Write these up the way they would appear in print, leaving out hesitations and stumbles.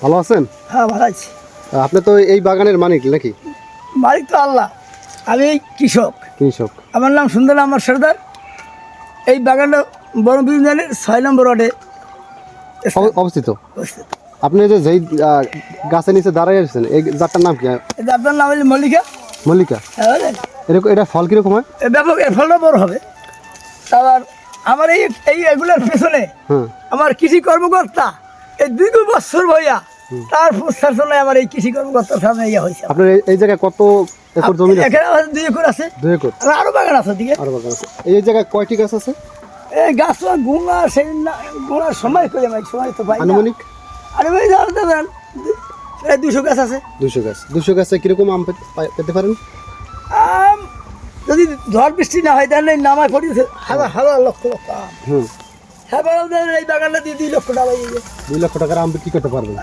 ভালো আছেন? হ্যাঁ ভালো আছি। আপনি তো এই বাগানের মালিক নাকি? মালিক তো আল্লাহ, আমি কৃষক। কৃষক। আমার নাম সুন্দর আমার সর্দার। এই বাগানটা বড় বিউনিয়নের 6 নম্বর ওয়ার্ডে অবস্থিত। অবস্থিত। আপনি যেই গাছের নিচে দাঁড়াই আছেন, এই জাতটার নাম কি? এটা আপনার নাম হলো মল্লিকা। মল্লিকা। হ্যাঁ বুঝলেন? এরকম এটা ফল কিরকম হয়? এ ব্যাপক, এর ফলটা বড় হবে। আবার আমার এগুলোর পেছনে আমার কৃষি কর্মকর্তা এই দীর্ঘ বছর ভাইয়া তার প্রশাসনে আমার এই কৃষি কর্মকর্তার সামনে ইয়ে হয়েছে। আপনার এই জায়গায় কত একর জমি আছে? এখানে আমার 2 একর আছে। 2 একর। আর আরো বাগান আছে ওদিকে। আরো বাগান আছে। এই জায়গায় কয়টি গাছ আছে? এই গাছ গুণা সেই গুণার সময় করে ভাই, সময় তো পাই না। আনুমানিক? আরে ভাই জানেন প্রায় 200 গাছ আছে। 200 গাছ। 200 গাছে কিরকম আম পেতে পারেন? আম যদি ঝড় বৃষ্টি না হয় তাহলে নামায় পড়েছে হাজার হাজার লক্ষ লক্ষ আম। হ্যাঁ এই বাগানটা দিয়ে 2 লক্ষ টাকা 2 লক্ষ টাকার আম বিক্রি করতে পারবেন।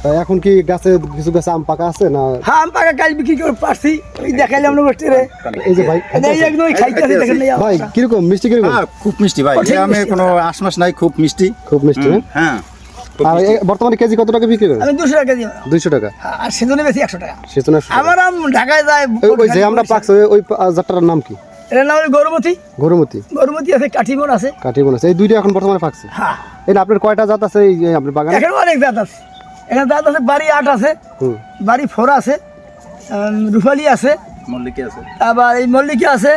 তাই এখন কি গাছে কিছু গাছে আম পাকা আছে না? হ্যাঁ আম পাকা কাল বিক্রি করে পারছি। এই দেখাইলাম না গোষ্ঠী রে। এই যে ভাই এই একদমই খাইতেছে দেখেন না। ভাই কিরকম মিষ্টি কিরকম? খুব মিষ্টি ভাই, কঠিন আমি মিষ্টি কোনো আশমাস নাই, খুব মিষ্টি। খুব মিষ্টি না? হ্যাঁ আর বর্তমানে কেজি কত টাকা বিক্রি করেন? আমি 200 টাকা দিই। 200 টাকা। আর সেজনে বেশি 100 টাকা। সেজন্য আমার আম ঢাকায় যায়। ওই যে আমরা পাকছে ওই জাতটার নাম কি? এর নাম হলো গরুমতি। গরুমতি। গরুমতি আছে, কাঠিবন আছে। কাঠিবন আছে। এই দুইটা এখন বর্তমানে পাকছে। হ্যাঁ এটা আপনার কয়টা জাত আছে এই যে আপনার বাগানে? এখানে অনেক জাত আছে। এখানে জাত আছে বাড়ি 8 আছে, বাড়ি 4 আছে, রুফালি আছে, মল্লিকা আছে। আবার এই মল্লিকা আছে।